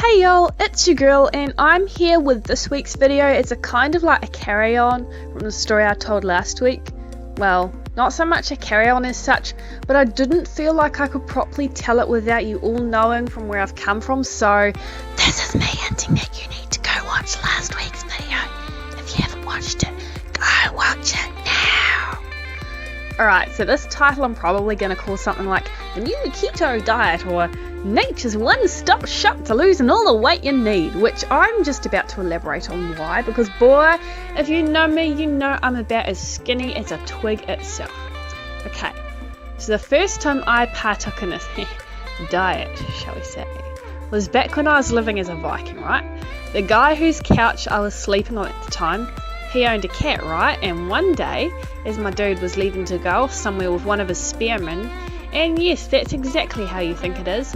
Hey y'all, it's your girl and I'm here with this week's video. It's a kind of like a carry-on from the story I told last week. Well, not so much a carry-on as such, but I didn't feel like I could properly tell it without you all knowing from where I've come from, so this is me hinting that you need to go watch last week's video. If you haven't watched it, go watch it now. Alright, so this title I'm probably going to call something like The New Keto Diet or Nature's One-Stop Shop to Losing All the Weight You Need, which I'm just about to elaborate on why, because boy, if you know me, you know I'm about as skinny as a twig itself. Okay, so the first time I partook in this diet, shall we say, was back when I was living as a Viking, right? The guy whose couch I was sleeping on at the time, he owned a cat, right? And one day, as my dude was leaving to go off somewhere with one of his spearmen, and yes, that's exactly how you think it is.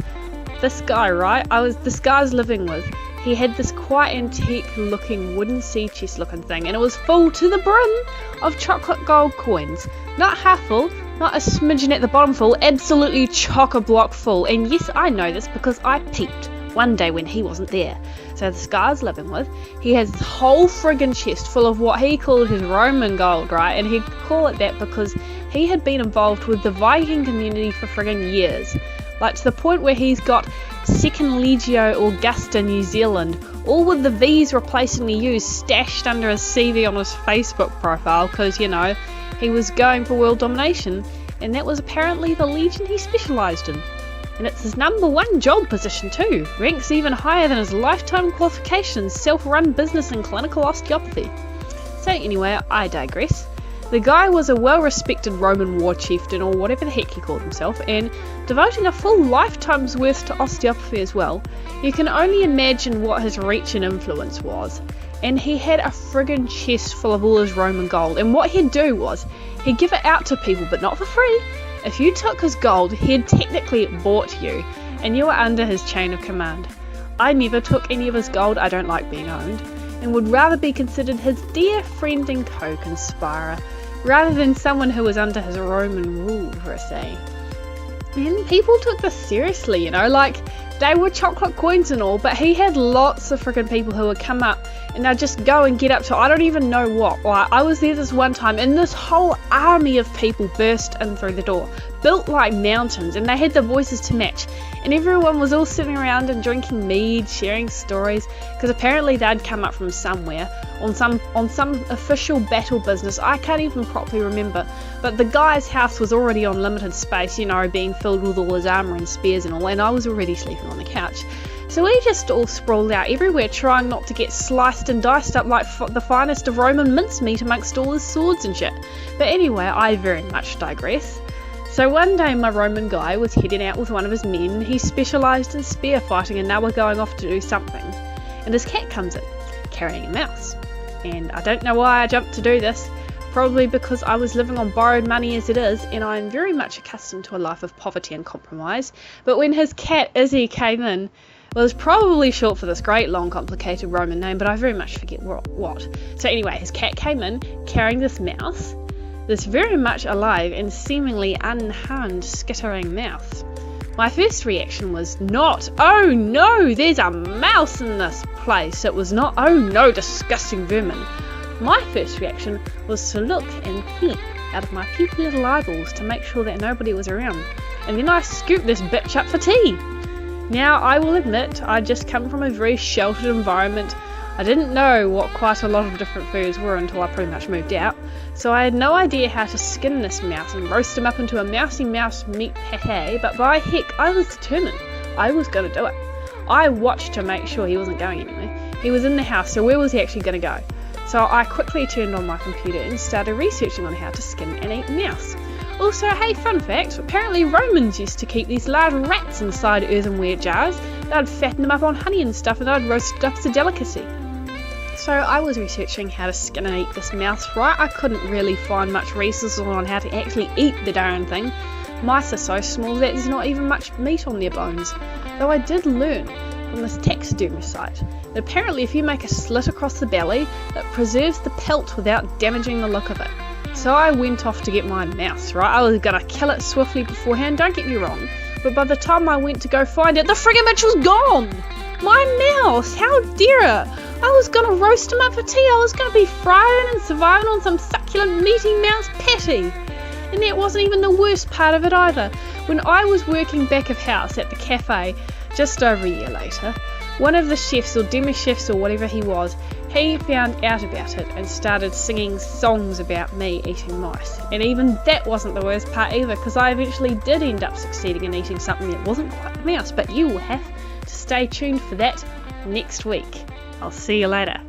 This guy, right, this guy I was living with, he had this quite antique looking wooden sea chest looking thing, and it was full to the brim of chocolate gold coins. Not half full, not a smidgen at the bottom full, absolutely chock-a-block full. And yes, I know this because I peeped one day when he wasn't there. So this guy I was living with, he has this whole friggin' chest full of what he called his Roman gold, right? And he'd call it that because he had been involved with the Viking community for friggin' years. Like to the point where he's got Second Legio Augusta New Zealand, all with the V's replacing the U's stashed under his CV on his Facebook profile because, you know, he was going for world domination, and that was apparently the legion he specialised in. And it's his #1 job position too, ranks even higher than his lifetime qualifications, self-run business and clinical osteopathy. So anyway, I digress. The guy was a well-respected Roman war chieftain or whatever the heck he called himself, and devoting a full lifetime's worth to osteopathy as well. You can only imagine what his reach and influence was. And he had a friggin' chest full of all his Roman gold, and what he'd do was, he'd give it out to people, but not for free. If you took his gold, he'd technically bought you, and you were under his chain of command. I never took any of his gold, I don't like being owned, and would rather be considered his dear friend and co-conspirer, rather than someone who was under his Roman rule, per se. And people took this seriously, you know, like, they were chocolate coins and all, but he had lots of freaking people who would come up and they'd just go and get up to I don't even know what. Like, I was there this one time and this whole army of people burst in through the door, built like mountains, and they had the voices to match, and everyone was all sitting around and drinking mead, sharing stories, because apparently they'd come up from somewhere on some official battle business. I can't even properly remember, but the guy's house was already on limited space, you know, being filled with all his armour and spears and all, and I was already sleeping on the couch. So we just all sprawled out everywhere, trying not to get sliced and diced up like the finest of Roman mincemeat amongst all his swords and shit. But anyway, I very much digress. So one day my Roman guy was heading out with one of his men. He specialised in spear fighting and they were going off to do something. And his cat comes in, carrying a mouse. And I don't know why I jumped to do this, probably because I was living on borrowed money as it is, and I am very much accustomed to a life of poverty and compromise. But when his cat Izzy came in, well, it's probably short for this great long complicated Roman name, but I very much forget what. So anyway, his cat came in carrying this mouse, this very much alive and seemingly unharmed skittering mouse. My first reaction was not, oh no, there's a mouse in this place. It was not, oh no, disgusting vermin. My first reaction was to look and peep out of my peepy little eyeballs to make sure that nobody was around. And then I scooped this bitch up for tea. Now, I will admit, I'd just come from a very sheltered environment. I didn't know what quite a lot of different foods were until I pretty much moved out. So I had no idea how to skin this mouse and roast him up into a mousy mouse meat pate, but by heck, I was determined. I was going to do it. I watched to make sure he wasn't going anywhere. He was in the house, so where was he actually going to go? So I quickly turned on my computer and started researching on how to skin and eat mouse. Also, hey, fun fact, apparently Romans used to keep these large rats inside earthenware jars. They'd fatten them up on honey and stuff, and they'd roast it up as a delicacy. So I was researching how to skin and eat this mouse, right? I couldn't really find much resources on how to actually eat the darn thing. Mice are so small that there's not even much meat on their bones. Though I did learn from this taxidermy site that apparently if you make a slit across the belly, it preserves the pelt without damaging the look of it. So I went off to get my mouse, right? I was gonna kill it swiftly beforehand, don't get me wrong, but by the time I went to go find it, the friggin' bitch was gone! My mouse! How dare it! I was gonna roast him up for tea. I was gonna be frying and surviving on some succulent meaty mouse patty. And that wasn't even the worst part of it either. When I was working back of house at the cafe, just over a year later, one of the chefs or demi-chefs or whatever he was, he found out about it and started singing songs about me eating mice. And even that wasn't the worst part either, because I eventually did end up succeeding in eating something that wasn't quite a mouse, but you will have to stay tuned for that next week. I'll see you later.